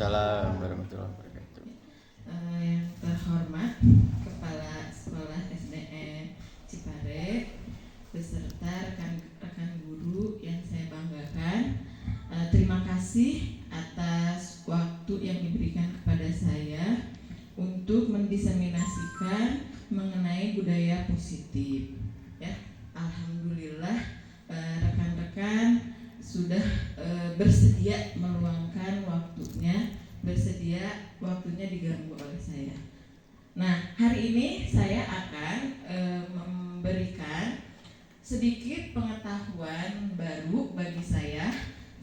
Waalaikumsalam warahmatullahi wabarakatuh. Yang terhormat Kepala Sekolah SDN Cipare beserta rekan-rekan guru yang saya banggakan, terima kasih atas waktu yang diberikan kepada saya untuk mendiseminasikan mengenai budaya positif. Ya, alhamdulillah rekan-rekan sudah bersedia meluangkan waktunya, bersedia waktunya diganggu oleh saya. Nah, hari ini saya akan memberikan sedikit pengetahuan baru bagi saya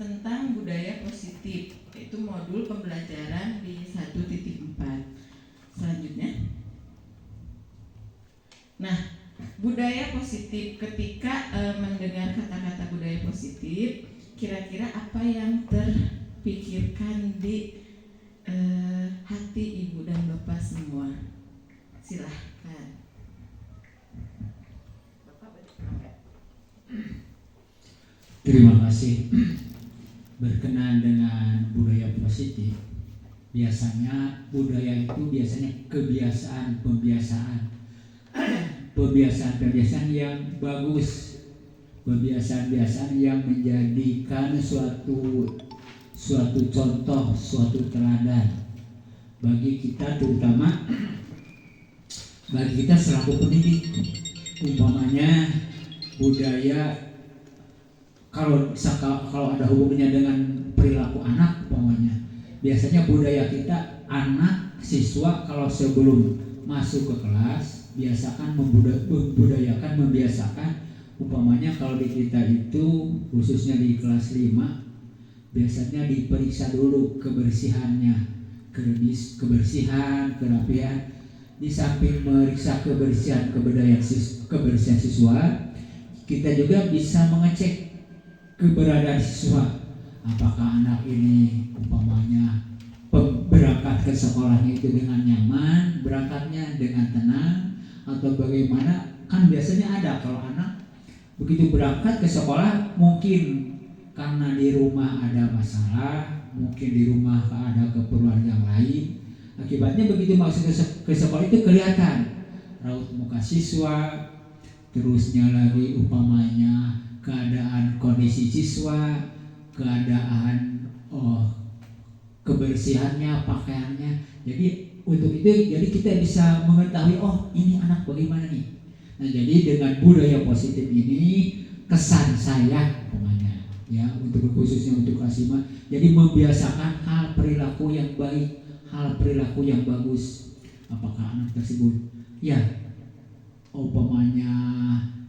tentang budaya positif, yaitu modul pembelajaran di 1.4. Selanjutnya. Nah, budaya positif, ketika mendengar kata-kata budaya positif, kira-kira apa yang terpikirkan di hati ibu dan bapak semua? Silahkan. Terima kasih. Berkenaan dengan budaya positif, biasanya budaya itu biasanya kebiasaan yang bagus, kebiasaan yang menjadikan suatu contoh, suatu teladan bagi kita, terutama bagi kita selaku pendidik. Umpamanya budaya, kalau ada hubungannya dengan perilaku anak, umpamanya biasanya budaya kita, anak siswa kalau sebelum masuk ke kelas membiasakan umpamanya kalau di kita itu khususnya di kelas 5 biasanya diperiksa dulu kebersihannya, kerapian. Di samping meriksa kebersihan siswa, kita juga bisa mengecek keberadaan siswa. Apakah anak ini umpamanya berangkat ke sekolahnya itu dengan nyaman, berangkatnya dengan tenang, atau bagaimana? Kan biasanya ada kalau anak begitu berangkat ke sekolah, mungkin karena di rumah ada masalah, mungkin di rumah ada keperluan yang lain. Akibatnya begitu masuk ke sekolah itu kelihatan raut muka siswa, terusnya lagi umpamanya keadaan kondisi siswa, keadaan kebersihannya, pakaiannya. Jadi untuk itu jadi kita bisa mengetahui ini anak bagaimana nih. Nah, jadi dengan budaya positif ini kesan saya umpamanya ya, untuk khususnya untuk kelas 5, jadi membiasakan hal perilaku yang baik, hal perilaku yang bagus. Apakah anak tersebut ya umpamanya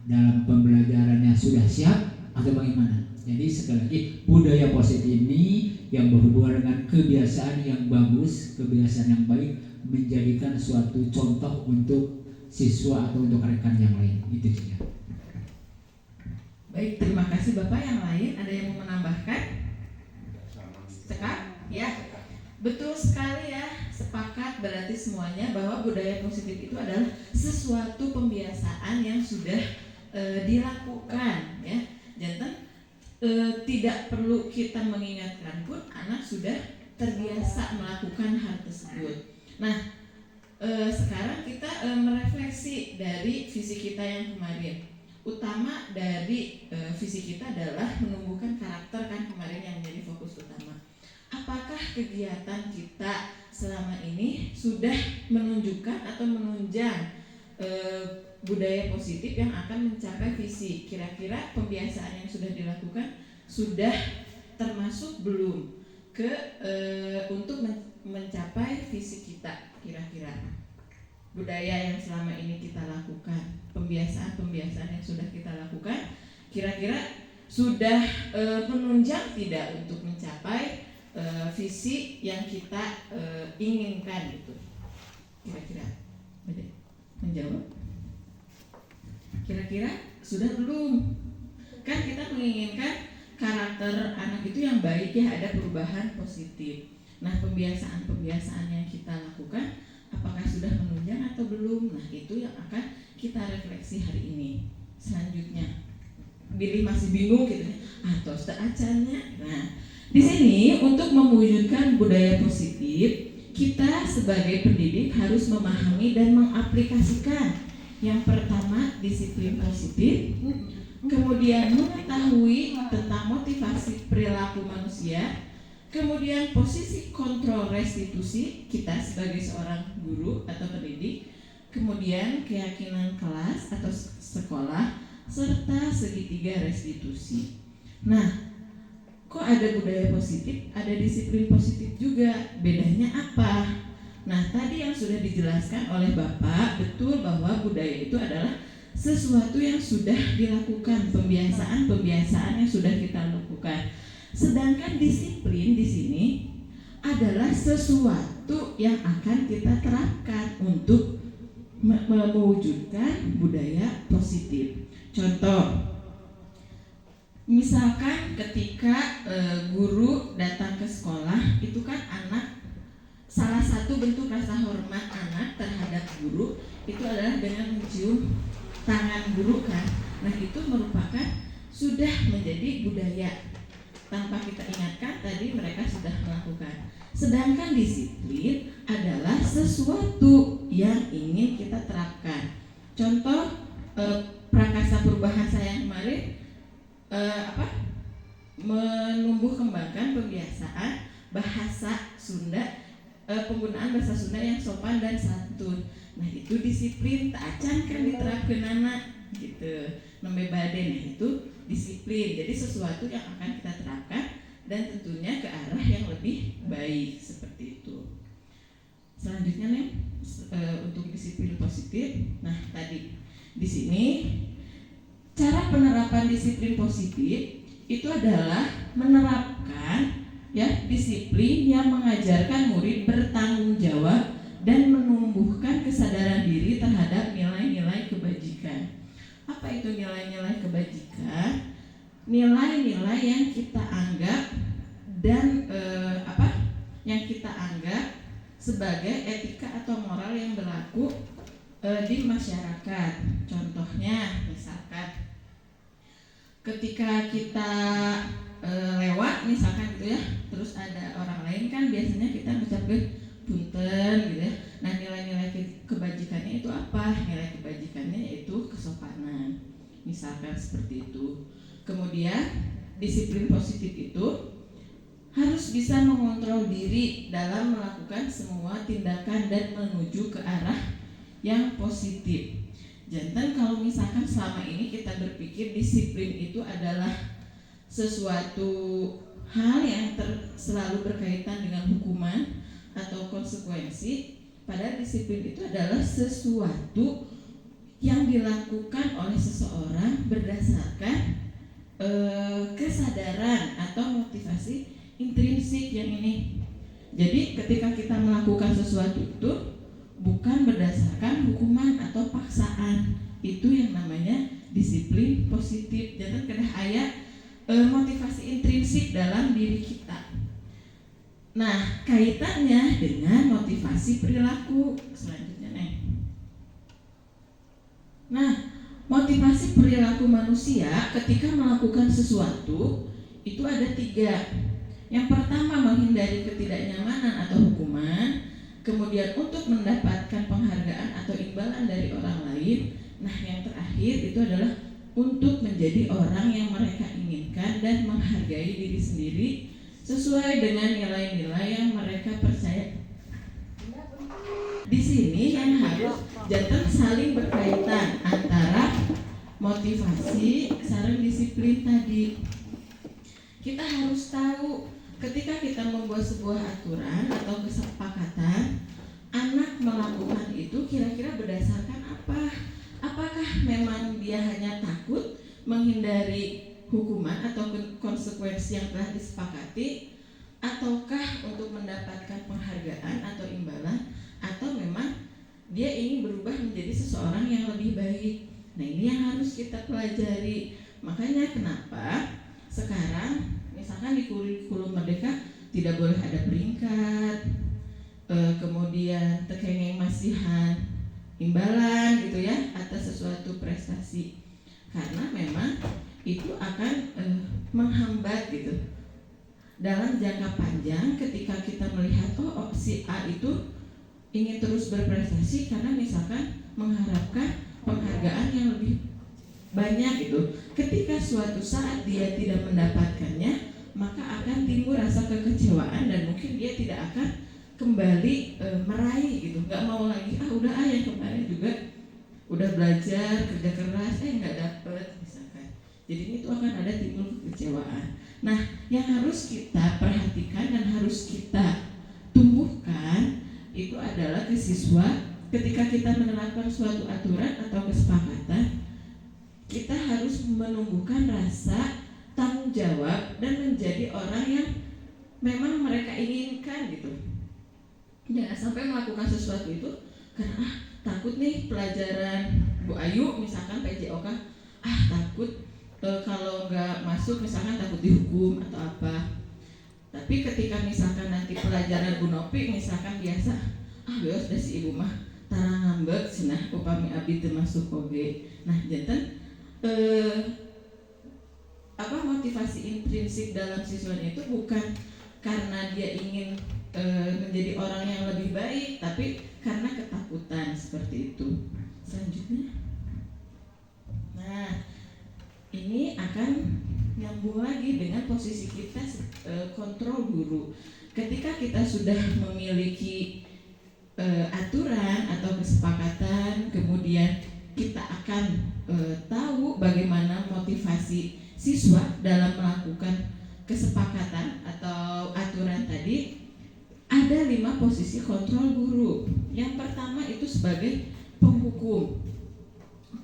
dalam pembelajarannya sudah siap atau bagaimana? Jadi sekali lagi budaya positif ini yang berhubungan dengan kebiasaan yang bagus, kebiasaan yang baik, menjadikan suatu contoh untuk siswa atau untuk rekan yang lain. Itu saja. Baik, terima kasih Bapak. Yang lain ada yang mau menambahkan? Sekap? Ya, betul sekali ya. Sepakat berarti semuanya bahwa budaya positif itu adalah sesuatu pembiasaan yang sudah dilakukan ya. Jangan tidak perlu kita mengingatkan pun anak sudah terbiasa melakukan hal tersebut. Nah, sekarang kita merefleksi dari visi kita yang kemarin. Utama dari visi kita adalah menumbuhkan karakter, kan kemarin yang menjadi fokus utama. Apakah kegiatan kita selama ini sudah menunjukkan atau menunjang budaya positif yang akan mencapai visi? Kira-kira pembiasaan yang sudah dilakukan sudah termasuk belum untuk mencapai visi kita? Kira-kira budaya yang selama ini kita lakukan, pembiasaan yang sudah kita lakukan, kira-kira sudah menunjang tidak untuk mencapai visi yang kita inginkan itu? Kira-kira menjawab? Kira-kira sudah belum? Kan kita menginginkan karakter anak itu yang baik ya, ada perubahan positif. Nah, pembiasaan yang kita lakukan apakah sudah menunjang atau belum? Nah, itu yang akan kita refleksi hari ini. Selanjutnya, Billy masih bingung gitu ya, atau acaranya. Nah, Di sini untuk mewujudkan budaya positif, kita sebagai pendidik harus memahami dan mengaplikasikan yang pertama disiplin positif, kemudian mengetahui tentang motivasi perilaku manusia, kemudian posisi kontrol restitusi kita sebagai seorang guru atau pendidik, kemudian keyakinan kelas atau sekolah, serta segitiga restitusi. Nah, kok ada budaya positif, ada disiplin positif juga, bedanya apa? Nah, tadi yang sudah dijelaskan oleh Bapak, betul bahwa budaya itu adalah sesuatu yang sudah dilakukan, pembiasaan yang sudah kita lakukan. Sedangkan disiplin di sini adalah sesuatu yang akan kita terapkan untuk mewujudkan budaya positif. Contoh, misalkan ketika guru datang ke sekolah, itu kan anak, salah satu bentuk rasa hormat anak terhadap guru itu adalah dengan mencium tangan guru kan. Nah, itu merupakan sudah menjadi budaya. Tanpa kita ingatkan tadi mereka sudah melakukan. Sedangkan disiplin adalah sesuatu yang ingin kita terapkan. Contoh prakasa perubahan saya yang kemarin menumbuh kembangkan pembiasaan bahasa Sunda, penggunaan bahasa Sunda yang sopan dan santun. Nah, itu disiplin tak acan kan diterapkan anak gitu. Nembe bade, nah itu disiplin. Jadi sesuatu yang akan kita terapkan dan tentunya ke arah yang lebih baik seperti itu. Selanjutnya nih untuk disiplin positif. Nah, tadi di sini cara penerapan disiplin positif itu adalah menerapkan ya disiplin yang mengajarkan murid bertanggung jawab dan menumbuhkan kesadaran diri terhadap nilai-nilai kebajikan. Apa itu nilai-nilai kebajikan? Nilai-nilai yang kita anggap dan yang kita anggap sebagai etika atau moral yang berlaku di masyarakat. Contohnya, misalkan ketika kita lewat misalkan gitu ya, terus ada orang lain kan biasanya kita mengucapkan punten gitu ya. Nah, nilai-nilai kebajikannya itu apa? Nilai kebajikannya yaitu kesopanan, misalkan seperti itu. Kemudian disiplin positif itu harus bisa mengontrol diri dalam melakukan semua tindakan dan menuju ke arah yang positif. Jangan kalau misalkan selama ini kita berpikir disiplin itu adalah sesuatu hal yang selalu berkaitan dengan hukuman atau konsekuensi, padahal disiplin itu adalah sesuatu yang dilakukan oleh seseorang berdasarkan kesadaran atau motivasi intrinsik yang ini. Jadi ketika kita melakukan sesuatu itu bukan berdasarkan hukuman atau paksaan, itu yang namanya disiplin positif. Jangan kena ayat motivasi intrinsik dalam diri kita. Nah, kaitannya dengan motivasi perilaku selanjutnya nih. Nah, motivasi perilaku manusia ketika melakukan sesuatu itu ada 3. Yang pertama, menghindari ketidaknyamanan atau hukuman. Kemudian untuk mendapatkan penghargaan atau imbalan dari orang lain. Nah, yang terakhir itu adalah untuk menjadi orang yang mereka inginkan dan menghargai diri sendiri sesuai dengan nilai-nilai yang mereka percaya. Di sini yang harus jangan saling berkaitan antara motivasi sareng disiplin tadi. Kita harus tahu ketika kita membuat sebuah aturan atau kesepakatan, anak melakukan itu kira-kira berdasarkan apa? Apakah memang dia hanya takut menghindari hukuman atau konsekuensi yang telah disepakati, ataukah untuk mendapatkan penghargaan atau imbalan, atau memang dia ingin berubah menjadi seseorang yang lebih baik. Nah, ini yang harus kita pelajari. Makanya kenapa sekarang misalkan di kurikulum Merdeka tidak boleh ada peringkat, kemudian tekengeng masihan imbalan gitu ya atas sesuatu prestasi, karena memang itu akan menghambat gitu dalam jangka panjang ketika kita melihat si A itu ingin terus berprestasi karena misalkan mengharapkan penghargaan yang lebih banyak gitu. Ketika suatu saat dia tidak mendapatkannya, maka akan timbul rasa kekecewaan dan mungkin dia tidak akan kembali meraih gitu. Nggak mau lagi, udah yang kemarin juga udah belajar kerja keras nggak dapet misalkan. Jadi itu akan ada timbul kekecewaan. Nah, yang harus kita perhatikan dan harus kita tumbuhkan itu adalah ke siswa. Ketika kita menerapkan suatu aturan atau kesepakatan, kita harus menumbuhkan rasa tanggung jawab dan menjadi orang yang memang mereka inginkan gitu. Jangan sampai melakukan sesuatu itu karena takut nih pelajaran Bu Ayu misalkan PJOK, takut kalau nggak masuk misalkan takut dihukum atau apa. Tapi ketika misalkan nanti pelajaran Bu Nopi misalkan biasa, biasa dah si ibu mah tarang ngambek cenah upami abdi teu masuk oge. Nah, janten motivasi intrinsik dalam siswanya itu bukan karena dia ingin menjadi orang yang lebih baik, tapi karena ketakutan seperti itu. Selanjutnya, nah ini akan nyambung lagi dengan posisi kita kontrol guru. Ketika kita sudah memiliki aturan atau kesepakatan, kemudian kita akan tahu bagaimana motivasi siswa dalam melakukan kesepakatan atau aturan tadi. Ada 5 posisi kontrol guru. Yang pertama itu sebagai penghukum.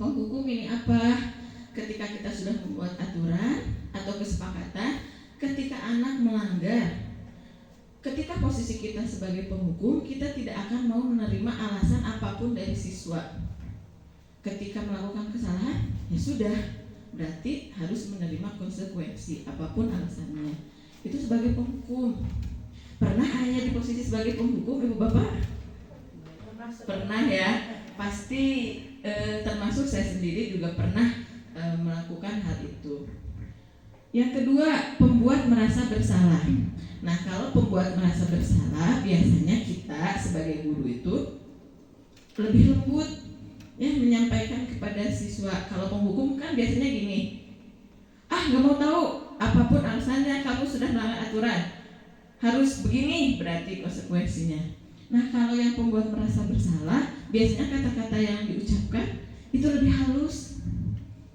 Penghukum ini apa? Ketika kita sudah membuat aturan atau kesepakatan, ketika anak melanggar, ketika posisi kita sebagai penghukum, kita tidak akan mau menerima alasan apapun dari siswa. Ketika melakukan kesalahan, ya sudah, berarti harus menerima konsekuensi apapun alasannya. Itu sebagai penghukum. Pernah ayah di posisi sebagai penghukum, ibu bapak? Pernah ya, pasti termasuk saya sendiri juga pernah melakukan hal itu. Yang kedua, pembuat merasa bersalah. Nah, kalau pembuat merasa bersalah, biasanya kita sebagai guru itu lebih lembut ya menyampaikan kepada siswa. Kalau penghukum kan biasanya gini, nggak mau tahu apapun alasannya, kamu sudah melanggar aturan, harus begini berarti konsekuensinya. Nah, kalau yang pembuat merasa bersalah, biasanya kata-kata yang diucapkan itu lebih halus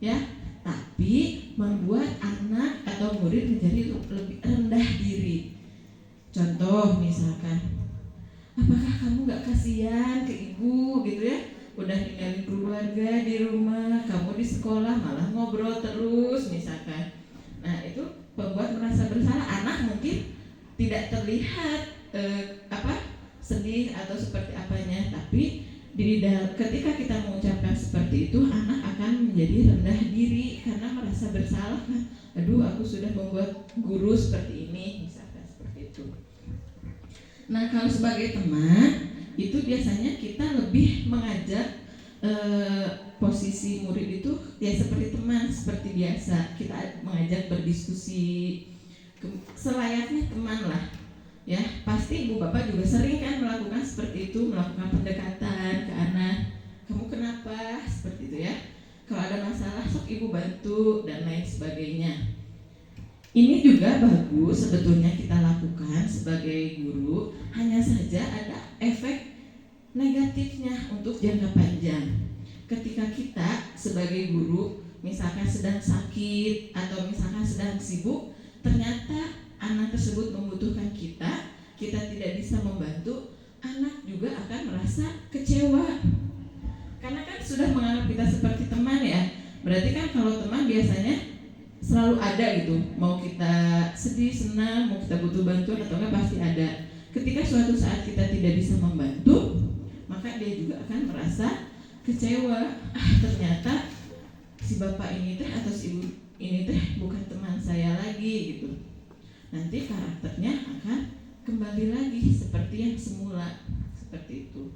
ya, tapi membuat anak atau murid menjadi lebih rendah diri. Contoh misalkan, apakah kamu gak kasihan ke ibu gitu ya, udah ninggalin keluarga di rumah, kamu di sekolah malah ngobrol terus misalkan. Nah, itu pembuat merasa bersalah. Anak mungkin tidak terlihat sedih atau seperti apanya, tapi ketika kita mengucapkan seperti itu, anak akan menjadi rendah diri karena merasa bersalah kan. Aduh, aku sudah membuat guru seperti ini, misalkan seperti itu. Nah, kalau sebagai teman, itu biasanya kita lebih mengajak posisi murid itu ya seperti teman, seperti biasa. Kita mengajak berdiskusi selayaknya teman lah. Ya, pasti ibu bapak juga sering kan melakukan seperti itu, melakukan pendekatan ke anak. Kamu kenapa? Seperti itu ya. Kalau ada masalah, sok ibu bantu dan lain sebagainya. Ini juga bagus sebetulnya kita lakukan sebagai guru, hanya saja ada efek negatifnya untuk jangka panjang. Ketika kita sebagai guru misalkan sedang sakit atau misalkan sedang sibuk, ternyata anak tersebut membutuhkan kita tidak bisa membantu, anak juga akan merasa kecewa. Karena kan sudah menganggap kita seperti teman ya. Berarti kan kalau teman biasanya selalu ada gitu. Mau kita sedih, senang, mau kita butuh bantuan atau enggak pasti ada. Ketika suatu saat kita tidak bisa membantu, maka dia juga akan merasa kecewa. Ternyata si bapak ini atau si ibu ini bukan teman saya lagi gitu. Nanti karakternya akan kembali lagi seperti yang semula, seperti itu.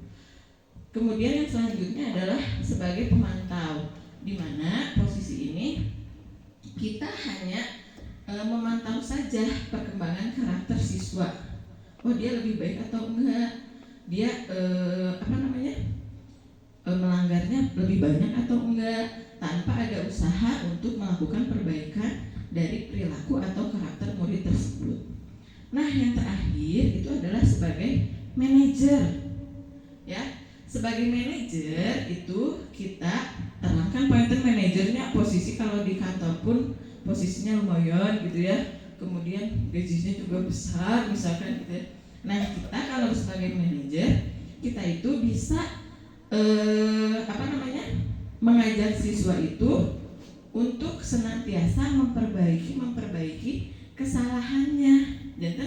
Kemudian yang selanjutnya adalah sebagai pemantau, di mana posisi ini kita hanya memantau saja perkembangan dia lebih baik atau enggak, dia melanggarnya lebih banyak atau enggak, tanpa ada usaha untuk melakukan perbaikan dari perilaku atau karakter murid tersebut. Nah, yang terakhir itu adalah sebagai manajer. Ya, sebagai manajer itu kita terangkan pointer manajernya, posisi kalau di kantor pun posisinya lumayan gitu ya. Kemudian gajinya juga besar misalkan gitu ya. Nah, kita kalau sebagai manajer kita itu bisa mengajak siswa itu untuk senantiasa memperbaiki kesalahannya. Jadi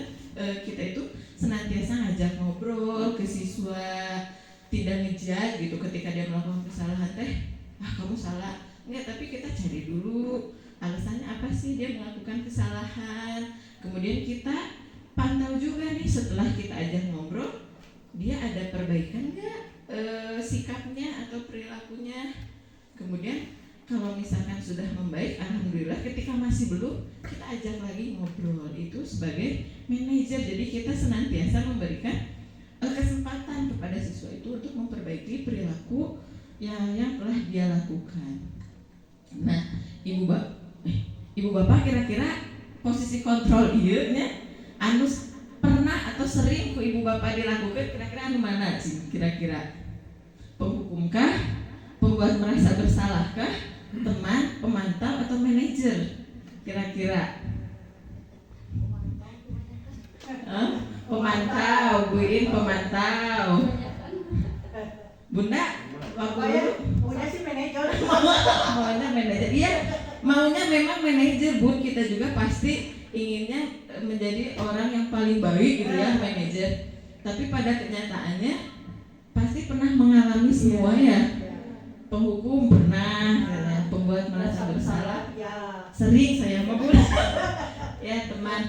kita itu senantiasa ngajak ngobrol ke siswa, tidak ngejudge gitu ketika dia melakukan kesalahan, kamu salah. Enggak, tapi kita cari dulu alasannya apa sih dia melakukan kesalahan. Kemudian kita pantau juga nih setelah kita ajak ngobrol, dia ada perbaikan nggak sikapnya atau perilakunya. Kemudian kalau misalkan sudah membaik, alhamdulillah. Ketika masih belum, kita ajak lagi ngobrol. Itu sebagai manajer. Jadi kita senantiasa memberikan kesempatan kepada siswa itu untuk memperbaiki perilaku yang telah dia lakukan. Nah, ibu bapak kira-kira posisi kontrol ieu nya anu pernah atau sering ku ibu bapak dilakukan, kira-kira anu mana sih? Kira-kira penghukumkah, pembuat merasa bersalahkah, teman, pemantau, atau manajer? Kira-kira pemantau, Buin pemantau. Bunda, maunya sih manajer. Maunya manajer. Iya, maunya memang manajer, Bun. Kita juga pasti inginnya menjadi orang yang paling baik gitu ya, manajer. Tapi pada kenyataannya pasti pernah mengalami semua ya. Penghukum pernah, pembuat merasa bersalah. Sering saya mah, Bun. Ya, teman.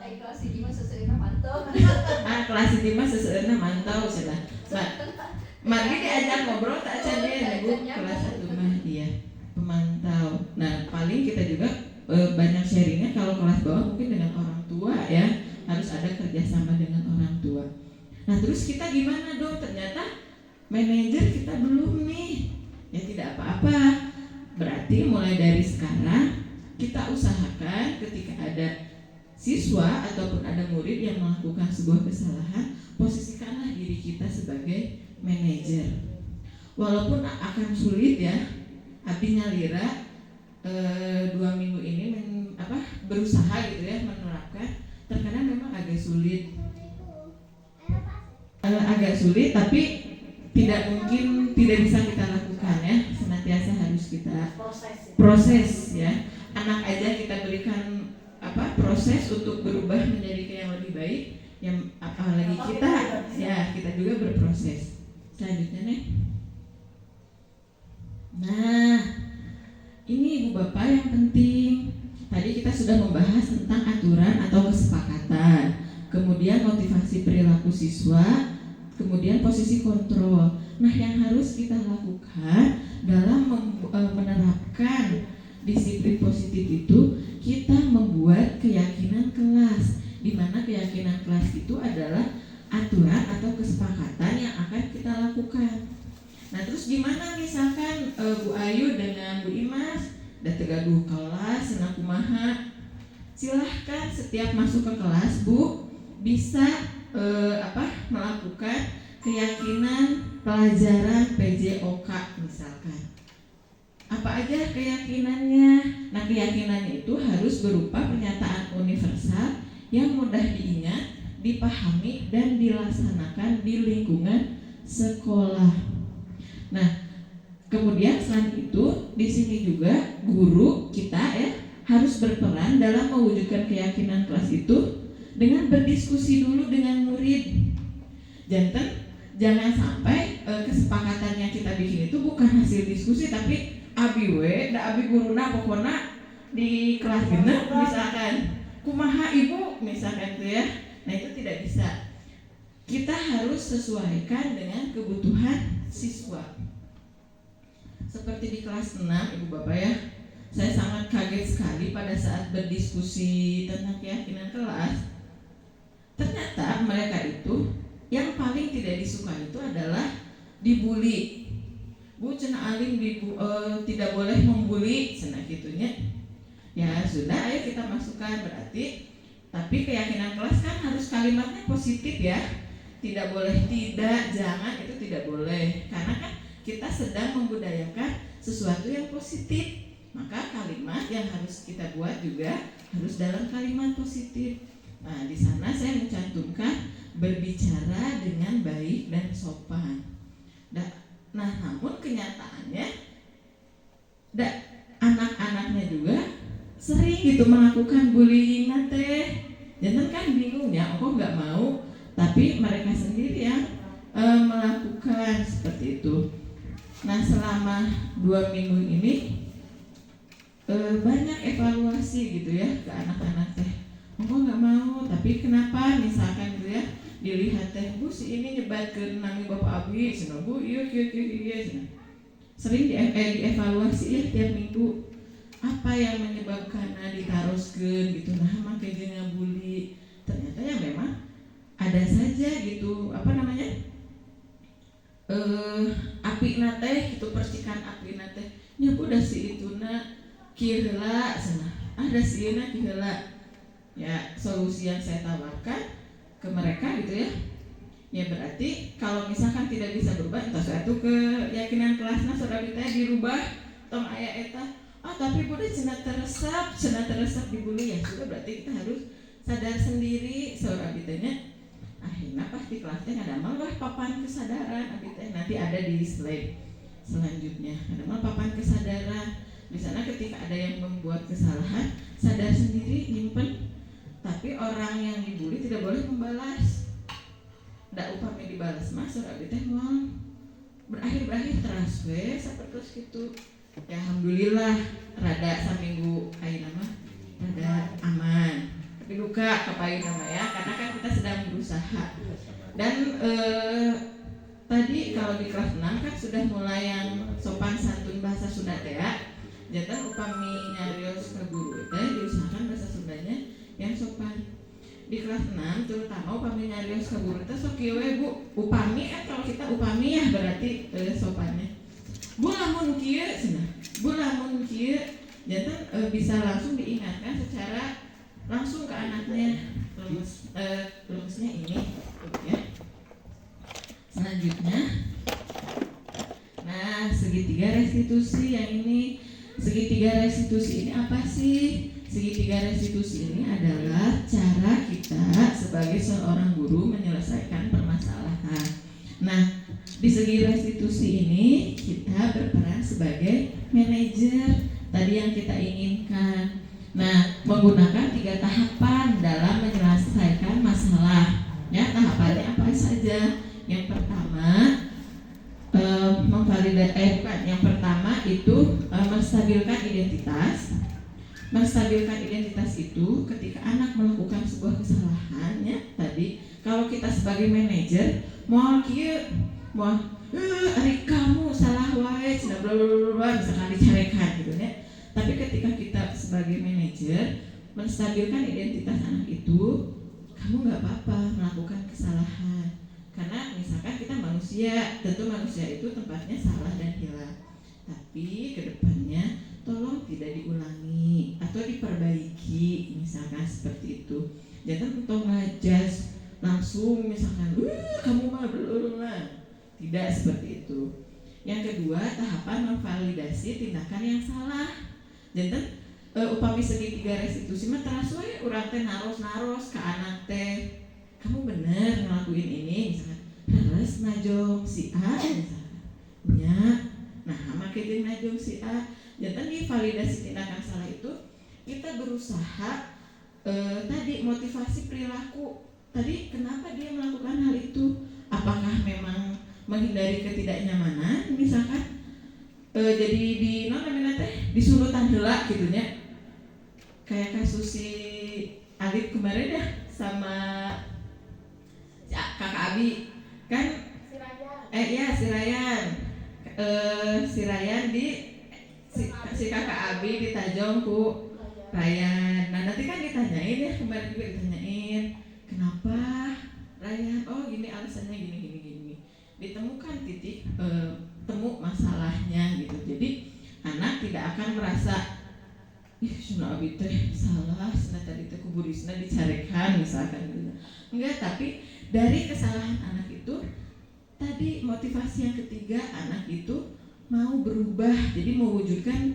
Kelas ini mah sesuai mantau. Kelas ini mah sesuai mantau sudah. Mari diajak ngobrol tak aja Bu, kelas 1 mah iya, pemantau. Nah, paling kita juga banyak sharingnya kalau kelas bawah mungkin dengan orang tua ya, harus ada kerjasama dengan orang tua. Nah, terus kita gimana dong? Ternyata manajer kita belum nih. Ya tidak apa-apa. Berarti mulai dari sekarang kita usahakan ketika ada siswa ataupun ada murid yang melakukan sebuah kesalahan, posisikanlah diri kita sebagai manajer. Walaupun akan sulit ya, Abi nyalira 2 minggu ini berusaha gitu ya menerapkan. Terkadang memang agak sulit, tapi tidak bisa kita lakukan ya. Senantiasa harus kita proses ya. Anak aja kita berikan proses untuk berubah menjadi yang lebih baik, yang apalagi kita juga berproses. Selanjutnya nih. Nah, ini ibu bapak yang penting. Tadi kita sudah membahas tentang aturan atau kesepakatan, kemudian motivasi perilaku siswa, kemudian posisi kontrol. Nah, yang harus kita lakukan dalam menerapkan disiplin positif itu, kita membuat keyakinan kelas, di mana keyakinan kelas itu adalah aturan atau kesepakatan yang akan kita lakukan. Nah, terus gimana misalkan Bu Ayu dengan Bu Imas udah tegaduh kelas, senang kumaha? Silahkan setiap masuk ke kelas Bu bisa melakukan keyakinan pelajaran PJOK misalkan. Apa aja keyakinannya? Nah, keyakinannya itu harus berupa pernyataan universal yang mudah diingat, dipahami, dan dilaksanakan di lingkungan sekolah. Nah, kemudian selain itu, di sini juga guru kita ya harus berperan dalam mewujudkan keyakinan kelas itu dengan berdiskusi dulu dengan murid. Jangan sampai kesepakatan yang kita bikin itu bukan hasil diskusi, tapi abi guruna pokoknya di kelas genep misalkan kumaha ibu misalkan itu ya. Nah, itu tidak bisa. Kita harus sesuaikan dengan kebutuhan siswa. Seperti di kelas 6 ibu bapak ya, saya sangat kaget sekali pada saat berdiskusi tentang keyakinan kelas. ternyata mereka itu yang paling tidak disuka itu adalah dibully. Bu cenah alim tidak boleh membuli cenah gitunya. Ya sudah, ayo kita masukkan berarti. Tapi keyakinan kelas kan harus kalimatnya positif ya. Tidak boleh tidak, jangan, itu tidak boleh. Karena kan kita sedang membudayakan sesuatu yang positif. Maka kalimat yang harus kita buat juga harus dalam kalimat positif. Nah, di sana saya mencantumkan berbicara dengan baik dan sopan. Nah, namun kenyataannya anak-anaknya juga sering gitu melakukan bullying nanti. Jangan kan bingung ya, aku nggak mau, tapi mereka sendiri yang melakukan seperti itu. Nah, selama 2 minggu ini banyak evaluasi gitu ya ke anak-anak teh. Aku nggak mau, tapi kenapa? Misalkan gitu ya, dilihat teh, Bu si ini nyebatkeun nami Bapak Abi, cenah Bu, iya cenah. Sering dievaluasi ya tiap minggu. Apa yang menyebabkan ditaroskeun gitu, nah make jeung ngabuli. Ternyata ya memang ada saja gitu, api nate gitu, percikan api nate. Nya Bu da si ituna kieu heula cenah. Ada si ieu kieu heula. Ya, solusi yang saya tawarkan ke mereka gitu ya. Ya berarti kalau misalkan tidak bisa berubah, entah suatu keyakinan kelasna saudara teh dirubah tong aya eta. Tapi bude cenah teresap dibully, ya sudah berarti kita harus sadar sendiri saudara teh. Akhirnya pasti kelasnya ngadamel wah papan kesadaran abi teh, nanti ada di slide selanjutnya. Ngadamel papan kesadaran. Di sana ketika ada yang membuat kesalahan, sadar sendiri, nyimpen. Tapi orang yang dibully tidak boleh membalas. Ndak upami dibalas mah saudara teh moal berakhir teras we sapertos kitu. Ya alhamdulillah rada saminggu ayeuna mah rada aman. Tapi duka kapaeuna mah ya, karena kan kita sedang berusaha. Dan tadi kalau di kelas 6 kan sudah mulai yang sopan santun bahasa Sunda teh ya. Jantan upami nyarios ka guru teh diusahakan bahasa Sundanya yang sopan. Di kelas 6 terutama upami nyarios ka guru teh sok kieu we Bu. Upami kan kalau kita upami ya berarti sopannya. Bu lamun kieu cenah. Bu lamun kieu jantan bisa langsung diingatkan secara langsung ke anaknya. Rumusnya ini ya. Selanjutnya nah, segitiga restitusi yang ini. Segitiga restitusi ini apa sih? Segitiga restitusi ini adalah cara kita sebagai seorang guru menyelesaikan permasalahan. Nah, di segi restitusi ini kita berperan sebagai manajer tadi yang kita inginkan. Nah, menggunakan 3 tahapan dalam menyelesaikan masalah. Ya, tahapannya apa saja? Yang pertama yang pertama itu menstabilkan identitas. Menstabilkan identitas itu ketika anak melakukan sebuah kesalahan ya tadi, kalau kita sebagai manajer moal kieu moal ari kamu salah wae cenah bla bla bla misalkan dicarekan gitu ya. Tapi ketika kita sebagai manajer menstabilkan identitas anak itu, kamu nggak apa-apa melakukan kesalahan. Karena misalkan kita manusia, tentu manusia itu tempatnya salah dan hilang. Tapi kedepannya tolong tidak diulangi atau diperbaiki, misalkan seperti itu. Jangan untuk ngajaz langsung misalkan, kamu mah berulang. Tidak seperti itu. Yang kedua, tahapan memvalidasi tindakan yang salah. Jangan upami segitiga restitusi mah teras we urang teh naros ke anak teh. Kamu bener ngelakuin ini misalkan, harus najong si A misalkan, ya, nah makin najong si A, jangan di validasi tindakan salah itu kita berusaha tadi motivasi perilaku, tadi kenapa dia melakukan hal itu, apakah memang menghindari ketidaknyamanan, misalkan jadi di disuruh tandela gitunya, kayak kasus si Alif kemarin ya sama kakak Abi kan si Ryan di si kakak Abi ditajong ku Ryan. Nah nanti kan ditanyain ya, kemarin juga ditanyain kenapa Ryan, oh gini alasannya gini. Ditemukan titik temu masalahnya gitu. Jadi anak tidak akan merasa cenah abi teh salah, cenah tadi teh kuburisna dicarekan misalkan gitu. Enggak, tapi dari kesalahan anak itu tadi motivasi yang ketiga, anak itu mau berubah, jadi mewujudkan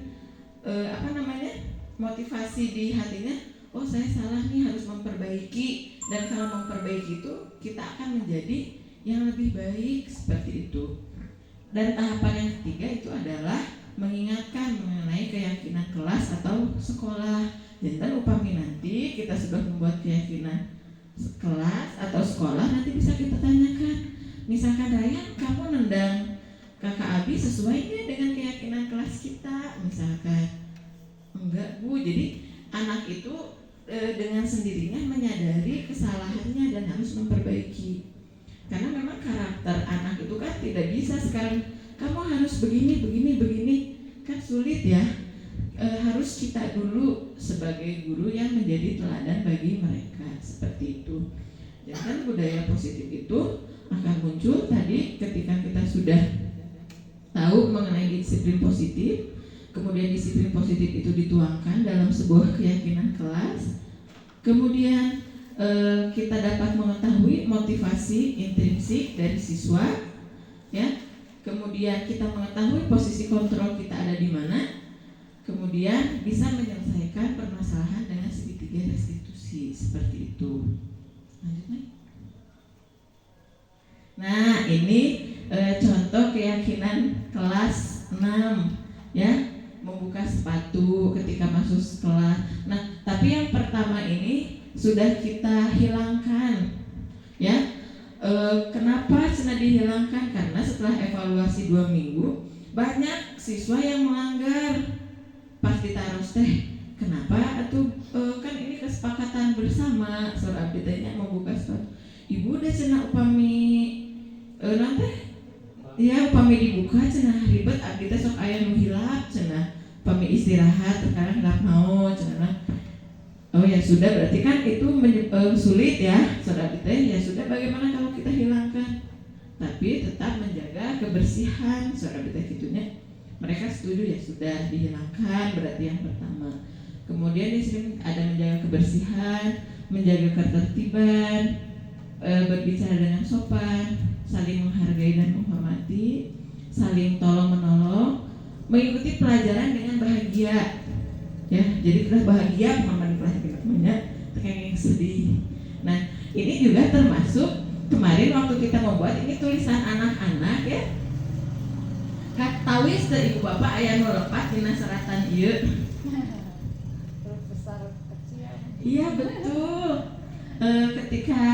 motivasi di hatinya. Oh saya salah nih, harus memperbaiki, dan kalau memperbaiki itu kita akan menjadi yang lebih baik seperti itu. Dan tahapan yang ketiga itu adalah mengingatkan mengenai keyakinan kelas atau sekolah. Jadi upami nanti kita sudah membuat keyakinan kelas atau sekolah, nanti bisa kita tanyakan. Misalkan Ryan, kamu nendang kakak Abi sesuai nggak dengan keyakinan kelas kita? Misalkan enggak Bu. Jadi anak itu dengan sendirinya menyadari kesalahannya dan harus memperbaiki. Karena memang karakter anak itu kan tidak bisa sekarang kamu harus begini, kan sulit ya. Harus kita dulu sebagai guru yang menjadi teladan bagi mereka, seperti itu. Dan kan budaya positif itu akan muncul tadi ketika kita sudah tahu mengenai disiplin positif, kemudian disiplin positif itu dituangkan dalam sebuah keyakinan kelas, kemudian kita dapat mengetahui motivasi intrinsik dari siswa, ya. Kemudian kita mengetahui posisi kontrol kita ada di mana, kemudian bisa menyelesaikan permasalahan dengan segitiga restitusi, seperti itu. Lanjut nih. Nah ini contoh keyakinan kelas 6, ya, membuka sepatu ketika masuk sekolah. Nah tapi yang pertama ini sudah kita hilangkan, ya. Kenapa cenah dihilangkan? Karena setelah evaluasi 2 minggu banyak siswa yang melanggar. Pas ditaros teh, kenapa atuh kan ini kesepakatan bersama, saudara abdi teh mau buka sepatu. Ibu udah cenah upami nanti ya upami dibuka cenah ribet abdi teh sok aya nu hilap cenah. Upami istirahat sekarang hilap naon cenah. Oh ya sudah, berarti kan itu sulit ya, saudara kita. Ya sudah, bagaimana kalau kita hilangkan? Tapi tetap menjaga kebersihan, saudara kita gitunya. Mereka setuju, ya sudah dihilangkan, berarti yang pertama. Kemudian di sini ada menjaga kebersihan, menjaga ketertiban, berbicara dengan sopan, saling menghargai dan menghormati, saling tolong menolong, mengikuti pelajaran dengan bahagia. Ya, jadi kita bahagia teman-teman kelas teman-temannya, kayak yang sedih. Nah, ini juga termasuk kemarin waktu kita membuat ini tulisan anak-anak, ya. Katawis dari ibu bapak aya nu lepat dina seratan ieu. Besar kecil. Iya betul. Ketika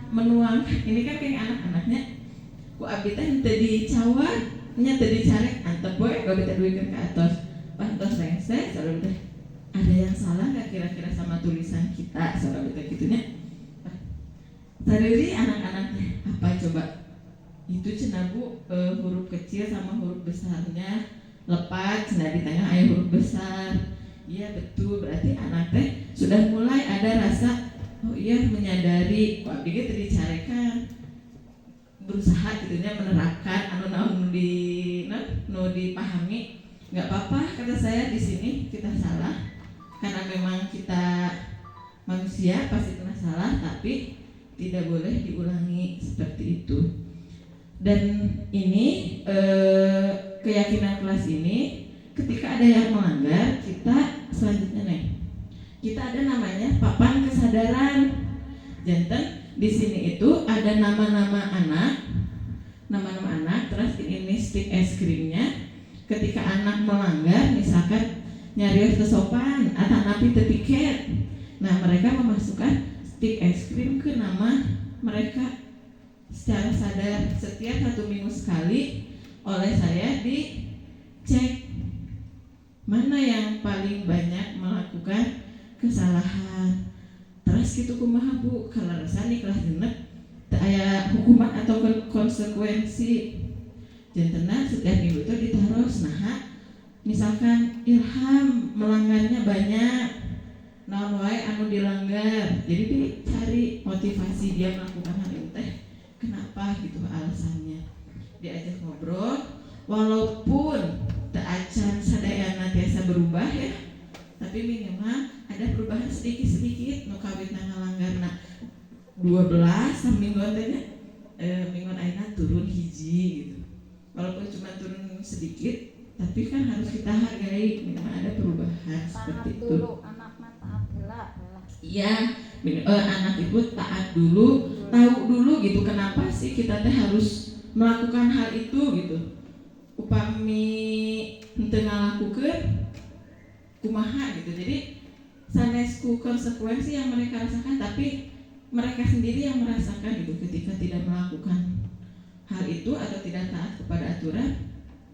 menuang ini kan kayak anak-anaknya, ku abdi teh teu dicawar, nya teu dicarek, antep we ku abdi teh duikeun ka atos. Pantos rengsek, saudara teh. Ada yang salah nggak kira-kira sama tulisan kita, saudara teh gitunya? Tadi anak-anaknya apa coba? Itu cenah Bu, huruf kecil sama huruf besarnya lepat, cenah di tengah aya huruf besar. Iya betul, berarti anak teh sudah mulai ada rasa oh iya menyadari, kok abdi teh dicarekan. Berusaha gitunya menerapkan anu naon nu dipahami. Nggak apa-apa, kata saya, di sini kita salah karena memang kita manusia pasti pernah salah, tapi tidak boleh diulangi seperti itu. Dan ini keyakinan kelas ini ketika ada yang melanggar, kita selanjutnya nih, kita ada namanya papan kesadaran. Janten di sini itu ada nama-nama anak, terus ini stick es krimnya. Ketika anak melanggar, misalkan nyarios teu sopan atau napi teu tiket, nah mereka memasukkan stick es krim ke nama mereka secara sadar. Setiap 1 minggu sekali oleh saya dicek mana yang paling banyak melakukan kesalahan. Terus gitu kumaha Bu, kalau rasanya di kelas genep teu aya hukuman atau konsekuensi. Jantena setiap minggu itu ditaruh, nah misalkan Ilham melanggarnya banyak, naon wae anu dilanggar. Jadi dicari motivasi dia melakukan hal itu teh kenapa gitu alasannya. Diajak ngobrol walaupun teu acan sadayana tiasa berubah ya, tapi minimal ada perubahan sedikit-sedikit nu kawitna ngalanggarna 12 samingguan teh mingguan ayeuna turun hiji gitu. Walaupun cuma turun sedikit tapi kan harus kita hargai minimal ada perubahan seperti itu. Anak mah taat heula. Iya, anak itu taat dulu, tahu dulu gitu kenapa sih kita teh harus melakukan hal itu gitu. Upami henteu ngalakukeun kumaha gitu. Jadi sanesku konsekuensi yang mereka rasakan, tapi mereka sendiri yang merasakan gitu ketika tidak melakukan hal itu atau tidak taat kepada aturan.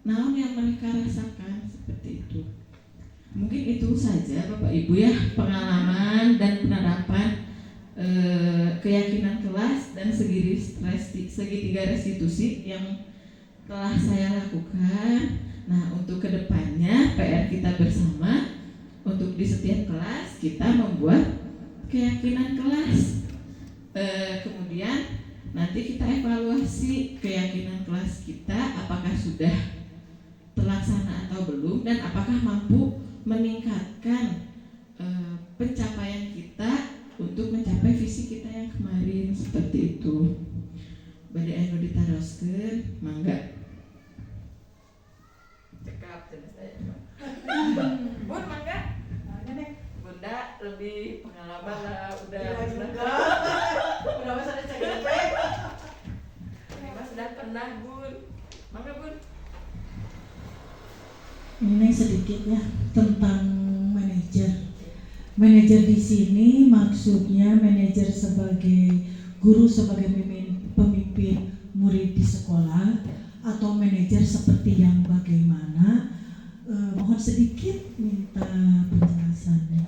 Naon yang mereka rasakan seperti itu. Mungkin itu saja Bapak Ibu ya pengalaman dan penerapan keyakinan kelas dan segitiga restitusi yang telah saya lakukan. Nah untuk kedepannya PR kita bersama untuk di setiap kelas kita membuat keyakinan kelas. Kemudian nanti kita evaluasi keyakinan kelas kita apakah sudah terlaksana atau belum dan apakah mampu meningkatkan pencapaian kita untuk mencapai visi kita yang kemarin seperti itu. Bade anu ditaroskeun mangga. Cekap cenah saya. Bun mangga. Bunda lebih pengalaman lah udah Berapa sana cek Ini mah sudah pernah Bun. Mangga Bun. Ini sedikit ya tentang manajer. Manajer di sini maksudnya manajer sebagai guru, sebagai pemimpin murid di sekolah, atau manajer seperti yang bagaimana? Mohon sedikit minta penjelasannya.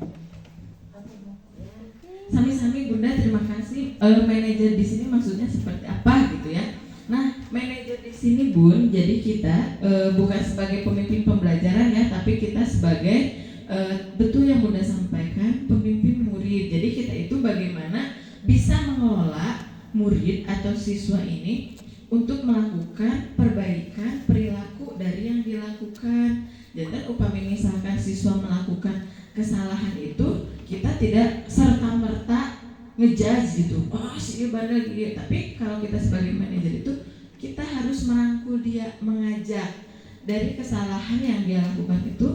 Sami-sami Bunda, terima kasih. Manajer di sini maksudnya seperti apa gitu ya? Nah, manajer di sini Bun, jadi kita bukan sebagai pemimpin pembelajaran ya, tapi kita sebagai betul yang Bunda sampaikan, pemimpin murid. Jadi kita itu bagaimana bisa mengelola murid atau siswa ini untuk melakukan perbaikan perilaku dari yang dilakukan. Jadi upami misalkan siswa melakukan kesalahan itu, kita tidak serta-merta ngejudge gitu, oh si bandel gitu. Tapi kalau kita sebagai manajer itu kita harus merangkul dia, mengajak dari kesalahan yang dia lakukan itu.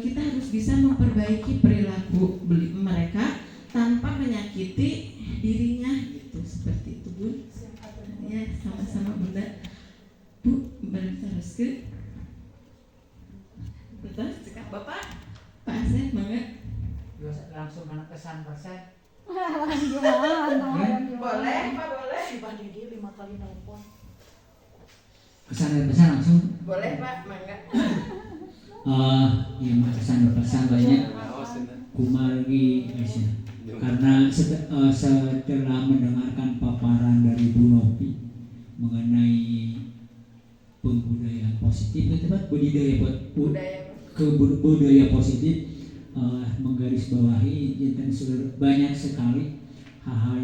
Kita harus bisa memperbaiki perilaku mereka tanpa menyakiti dirinya gitu, seperti itu Bun. Ya sama-sama Bunda. Bu, teruskan. Betul, cekap Bapak. Pak Asep, mangga. Langsung mana kesan persen? Boleh, Pak, boleh. Si Pak Didi 5 kali nelpon. Kesan dan pesan langsung. Boleh Pak, mangga. Ya kesan dan pesan banyak. Kumargi Aisyah. Karena setelah mendengarkan paparan dari Bu Novi mengenai pembudayaan positif, budaya positif, menggarisbawahi banyak sekali hal-hal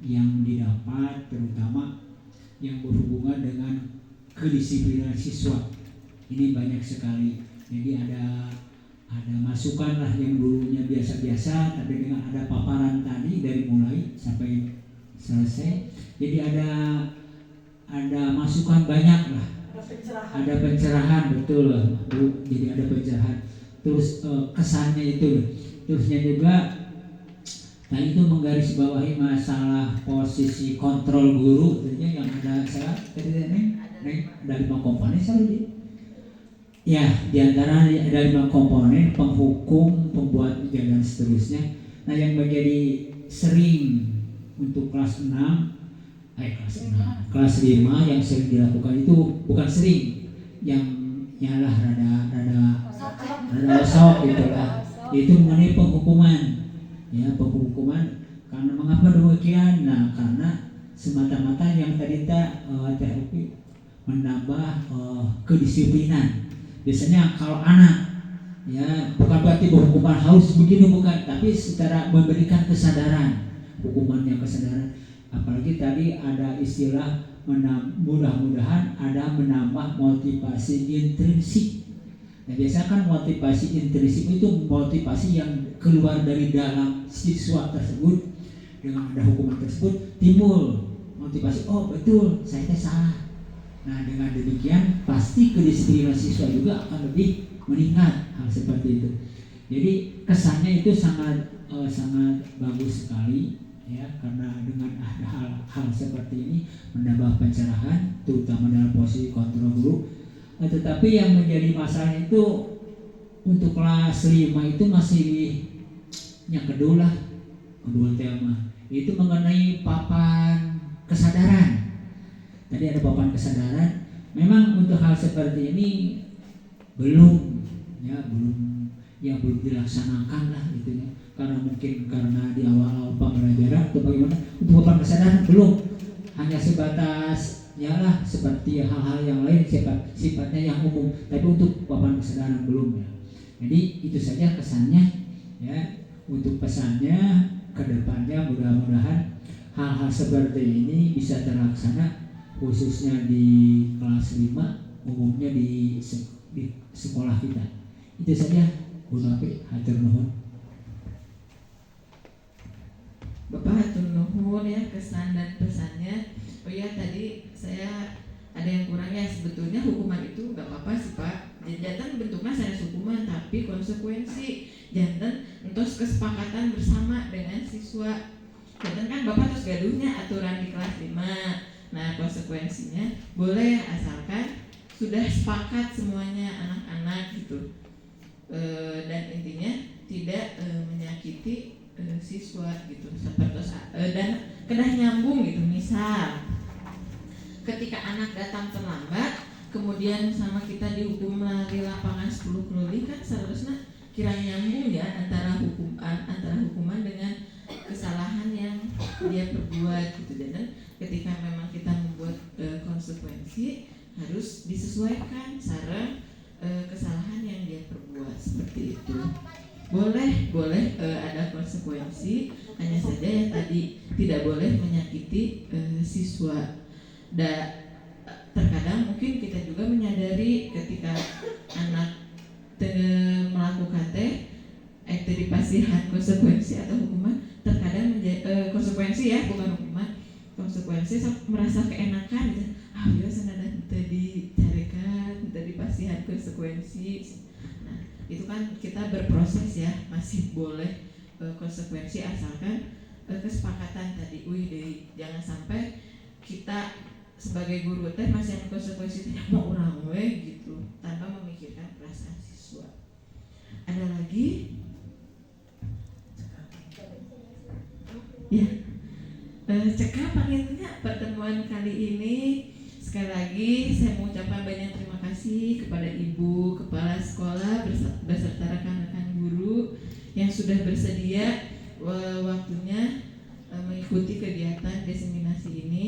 yang didapat, terutama yang berhubungan dengan kedisiplinan siswa. Ini banyak sekali. Jadi ada masukan lah yang dulunya biasa-biasa, tapi dengan ada paparan tadi dari mulai sampai selesai, jadi ada masukan banyak lah, ada pencerahan betul lah Bu. Jadi ada pencerahan, terus kesannya itu, terusnya juga tadi itu menggarisbawahi masalah posisi kontrol guru, tentunya yang ada salah tadi dari 5 komponen saja. Ya, diantara ada 5 komponen: penghukum, pembuat dan seterusnya. Nah, yang menjadi sering untuk kelas 5 yang sering dilakukan itu bukan sering, yang nyalah rada sok gitu lah. Itu mengenai penghukuman. Ya, penghukuman karena mengapa demikian? Nah, karena semata-mata yang tadi menambah kedisiplinan. Biasanya kalau anak Ya, bukan berarti bahwa hukuman harus begini, bukan, tapi secara memberikan kesadaran, hukumannya kesadaran. Apalagi tadi ada istilah mudah-mudahan ada menambah motivasi intrinsik. Nah, biasanya kan motivasi intrinsik itu motivasi yang keluar dari dalam siswa tersebut. Dengan ada hukuman tersebut timbul motivasi, oh betul, saya salah. Nah, dengan demikian pasti kedisiplinan siswa juga akan lebih meningkat, hal seperti itu. Jadi kesannya itu sangat bagus sekali ya, karena dengan ada hal seperti ini menambah pencerahan terutama dalam posisi kontrol guru. Tetapi yang menjadi masalah itu untuk kelas 5 itu masih yang kedua tema itu mengenai papan kesadaran. Tadi ada papan kesadaran. Memang untuk hal seperti ini belum dilaksanakan lah gitu ya. Karena di awal pembelajaran atau bagaimana, untuk papan kesadaran belum, hanya sebatas lah seperti hal-hal yang lain sifatnya yang umum, tapi untuk papan kesadaran belum ya. Jadi itu saja kesannya ya. Untuk pesannya ke depannya mudah-mudahan hal-hal seperti ini bisa terlaksana, khususnya di kelas 5, umumnya di sekolah kita. Itu saja, Bu Nafi, hatur nuhun. Bapak hatur nuhun ya kesan dan pesannya. Oh ya, tadi saya ada yang kurang ya, sebetulnya hukuman itu nggak apa-apa sih Pak. Jantan bentuknya saya hukuman, tapi konsekuensi jantan entos kesepakatan bersama dengan siswa. Jantan kan Bapak terus gaduhnya aturan di kelas 5. Nah, konsekuensinya boleh asalkan sudah sepakat semuanya anak-anak gitu. Dan intinya tidak menyakiti siswa gitu, dan kedah nyambung gitu. Misal ketika anak datang terlambat, kemudian sama kita dihukum lari lapangan 10 keliling, kan seharusnya kira nyambung ya antara hukuman dengan kesalahan yang dia perbuat gitu. Dan ketika memang kita membuat konsekuensi, harus disesuaikan sareng kesalahan yang dia perbuat, seperti itu. Boleh ada konsekuensi, hanya saja yang tadi tidak boleh menyakiti siswa. Terkadang mungkin kita juga menyadari ketika anak melakukan dipasihan konsekuensi atau hukuman, terkadang konsekuensi ya, bukan hukuman, konsekuensi merasa keenakan gitu. Ya senada dicarikan, dipasihan konsekuensi. Nah, itu kan kita berproses ya, masih boleh konsekuensi asalkan kesepakatan tadi. Jangan sampai kita sebagai guru masih ada konsekuensi tidak mau orang gitu, tanpa memikirkan perasaan siswa. Ada lagi? Ya, cekap panggilnya pertemuan kali ini. Sekali lagi saya mengucapkan banyak terima kasih kepada Ibu Kepala Sekolah beserta rekan-rekan guru yang sudah bersedia waktunya mengikuti kegiatan diseminasi ini.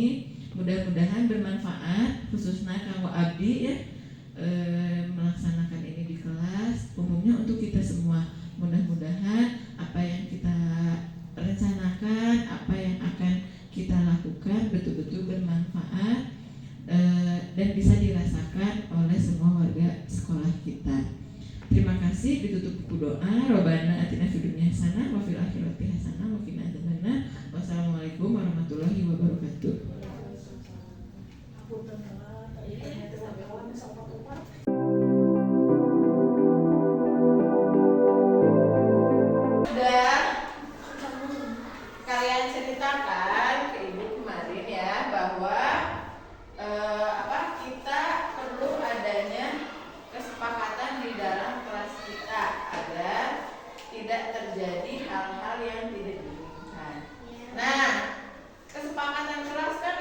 Mudah-mudahan bermanfaat, khususnya Kang Abdi ya, melaksanakan ini di kelas, umumnya untuk kita semua. Mudah-mudahan apa yang kita rencanakan, apa yang akan kita lakukan betul-betul bermanfaat dan bisa dirasakan oleh semua warga sekolah kita. Terima kasih. Ditutup buku doa. Robbana atina fid dunya hasanah wa fil akhirati hasanah wa qina adzabannar. Wassalamualaikum warahmatullahi wabarakatuh. Sudah kalian ceritakan ke Ibu kemarin ya bahwa kita perlu adanya kesepakatan di dalam kelas kita agar tidak terjadi hal-hal yang tidak diinginkan. Nah, kesepakatan kelas kan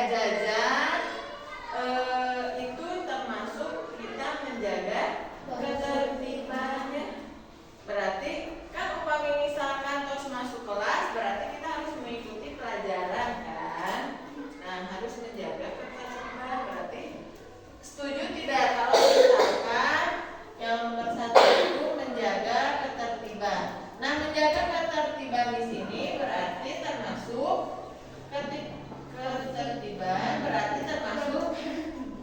jajan itu termasuk kita menjaga ketertibannya. Berarti kan upami misalkan terus masuk kelas, berarti kita harus mengikuti pelajaran kan. Nah, harus menjaga ketertiban. Berarti setuju tidak kalau misalkan yang nomor 1 itu menjaga ketertiban. Nah, menjaga ketertiban di sini berarti termasuk ketertiban berarti termasuk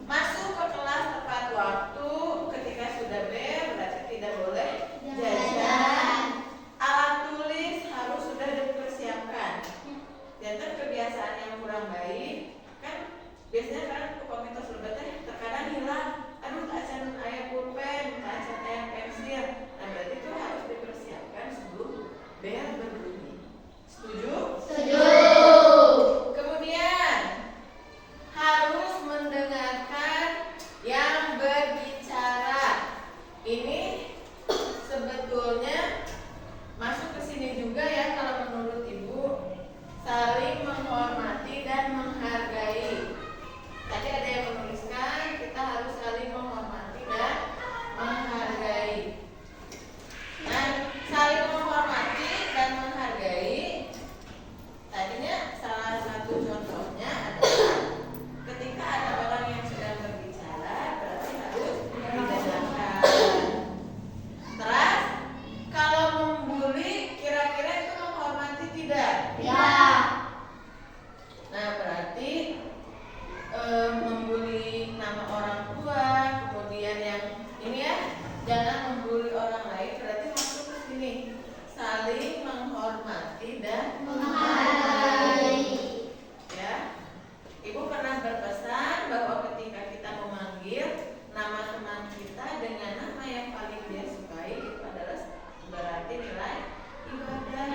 masuk ke kelas tepat waktu. Ketika sudah bel berarti tidak boleh jajan. Alat tulis harus sudah dipersiapkan. Jangan kebiasaan yang kurang baik kan biasanya kan komunitas lebetnya terkadang hilang. Aduh, tak acan ayah pulpen, tak acan ayah pensil. Nah, berarti itu harus dipersiapkan sebelum bel berbunyi. Setuju? Setuju. Kemudian harus mendengarkan yang berbicara. Ini sebetulnya masuk ke sini juga ya kalau menurut Ibu. Saling menghormati dan menghargai. Tadi ada yang menuliskan kita harus saling menghormati dan menghargai. Nah, saling menghormati dan menghargai tadinya salah satu contohnya adalah ketika ada orang yang sedang berbicara berarti harus didengarkan. Terus kalau membuli kira-kira itu menghormati tidak? Ya. Nah, berarti membuli nama orang tua, kemudian yang ini ya, jangan membuli orang lain, berarti masuk ke sini. Saling menghormati dan menghargai. Ya. Ibu pernah berpesan bahwa ketika kita memanggil nama teman kita dengan nama yang paling dia sukai itu adalah berarti nilai ibadah.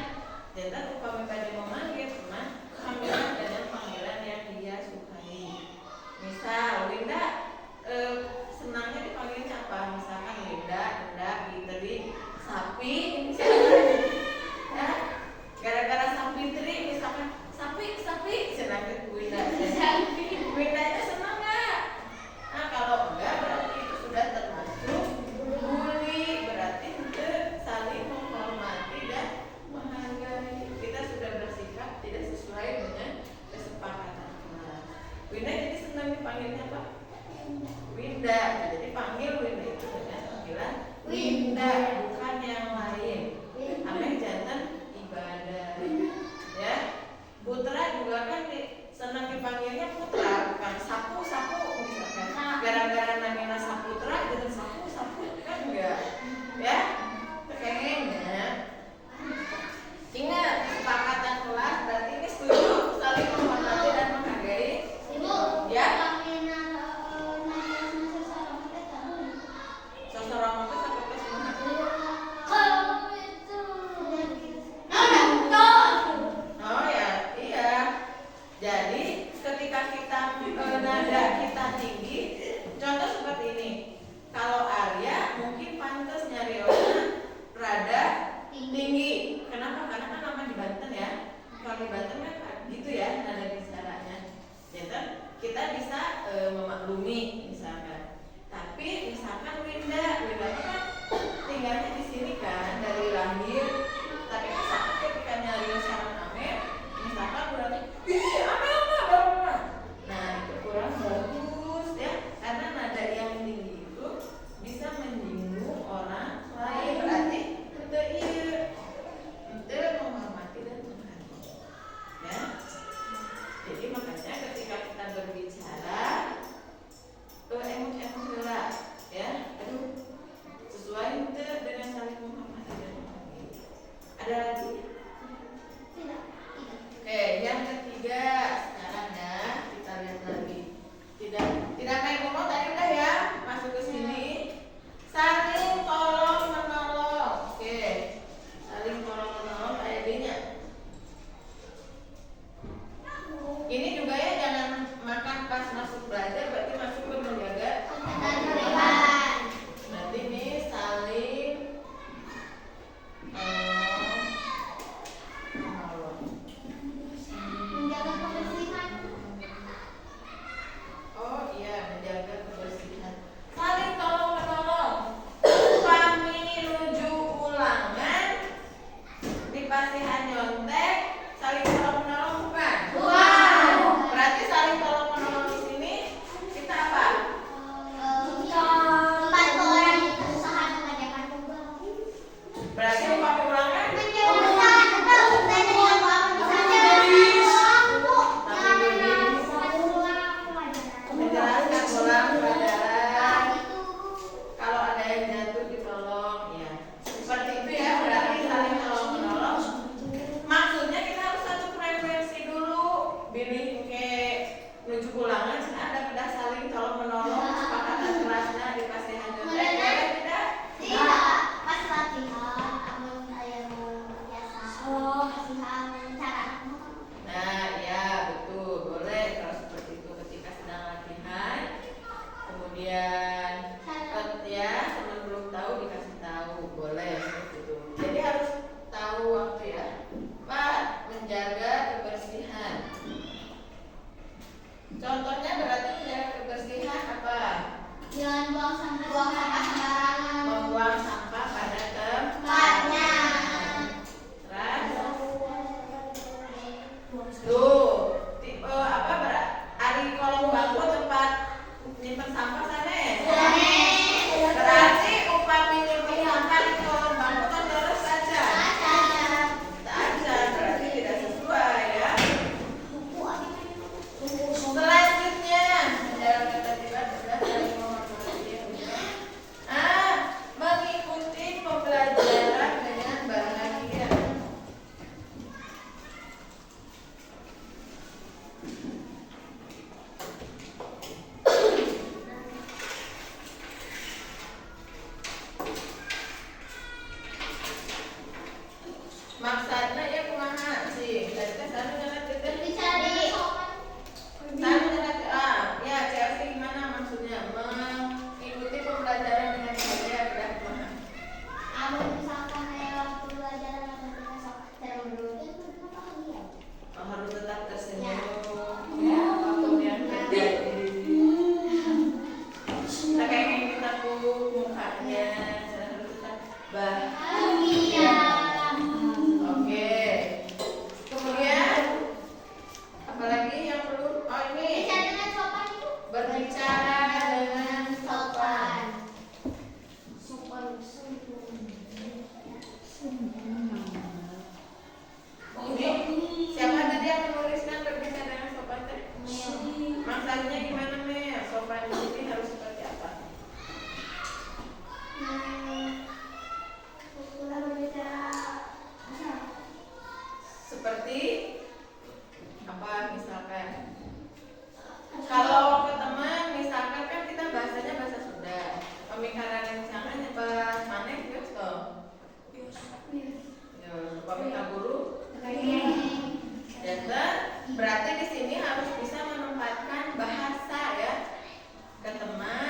Jadi upami pada memanggil teman, panggilan dengan panggilan yang dia sukai. Misal Winda senangnya dipanggilnya apa? Misalkan Winda, Fitri, Sapi, misalkan ya, gara-gara Sapi Tri, misalkan Sapi, senangnya Winda. Winda itu senang nggak? Nah, kalau enggak berarti itu sudah termasuk bully, berarti itu saling menghormati dan menghargai. Kita sudah bersikap tidak sesuai dengan kesepakatan kelas. Winda jadi senang dipanggilnya apa? Winda. Jadi panggil Winda itu dengan panggilan Winda, bukan yang lain. Ameh jantan ibadah. Ya. Putra juga kan senang dipanggilnya Putra, bukan Sapu misalkan. Gara-gara namanya Saputra jadi Sapu kan enggak. Ya. Kayaknya ingat kesepakatan kelas berarti ini setuju saling menghormati dan menghargai. Ibu, ya. Seseorang itu sampai semua. Oh ya, iya. Jadi ketika kita nada kita tinggi, contoh seperti ini. Kalau Arya mungkin pantas nyari orang rada tinggi. Kenapa? Karena kan nama di Banten ya. Kalau di Banten kan gitu ya nada bicaranya. Jadi kita bisa memaklumi misalkan. Tapi misalkan Winda kan tinggalnya di sini kan dari lahir. Tapi kan ketika nyari sarang Ame, misalkan berarti, Ame. Nah, itu kurang bagus ya. Karena nada yang tinggi itu bisa menyinggung orang lain. Berarti itu menghormati dan menghargai. Ya. Jadi makanya ketika kita berbicara Contohnya berarti menjaga kebersihan apa? Jangan buang sampah sembarangan. Membuang sampah pada Tempatnya. Terus tuh tipe apa ari kolong bangku tempat nyimpen sampah sana ya? Berarti upami nyimpen sampah di kolong bangku kan terus saja. Berarti tidak sesuai ya. Selanjutnya menjaga ketertiban sudah saling menghormati. Mengikuti pembelajaran dengan bahagia. Maksudnya ya kumaha sih? Tadi kan sana jalan kita. Bicara dengan sopan. Sana jalan ya Chelsea gimana maksudnya? Mengikuti pembelajaran dengan bahagia udah kumaha? Misalkan kayak waktu belajar dengan sopan terus itu bahagia. Harus tetap tersenyum. Ya, apapun yang terjadi. Kita kayak kita mukanya harus tetap bahagia. Oke. Kemudian apalagi yang perlu? Oh ini Bicara dengan sopan itu. berbicara dengan sopan. Sopan sempurna. Ini siapa tadi yang menuliskan berbicara dengan sopan teh? Maksudnya gimana Mel? Sopan di sini harus seperti apa? Setelah berbicara Seperti apa misalkan? Kalau ke teman misalkan kan kita bahasanya bahasa Sunda. Pemikaran yang sana nyebat mana gitu. Ya, pemikar guru. Dan berarti di sini harus bisa menempatkan bahasa ya ke teman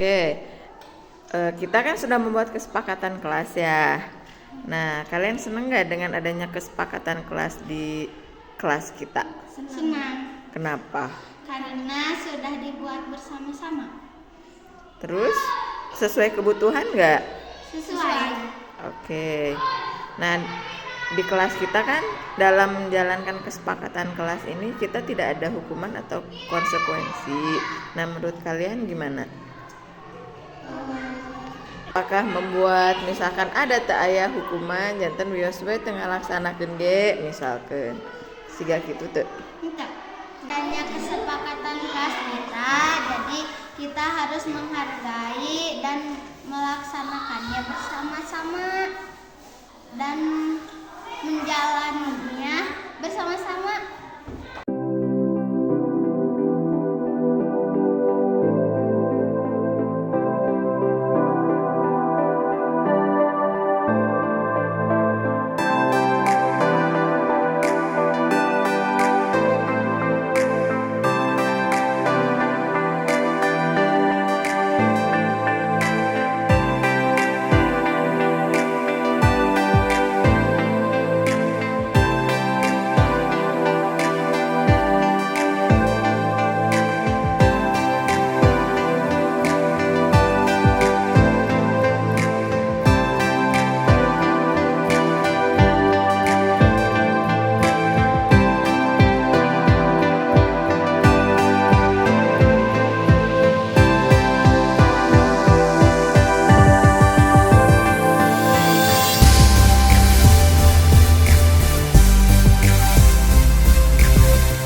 Oke. Kita kan sudah membuat kesepakatan kelas ya. Nah, kalian seneng nggak dengan adanya kesepakatan kelas di kelas kita? Senang Kenapa? karena sudah dibuat bersama-sama. Terus sesuai kebutuhan nggak? Sesuai. Oke. Nah, di kelas kita kan dalam menjalankan kesepakatan kelas ini kita tidak ada hukuman atau konsekuensi. Nah, menurut kalian gimana? Apakah membuat misalkan ada tak aya hukuman janten wios-we tengah laksanakeun ge misalkan siga kitu teu? Tidak. Hanya kesepakatan kelas kita, jadi kita harus menghargai dan melaksanakannya bersama-sama dan menjalaninya bersama-sama.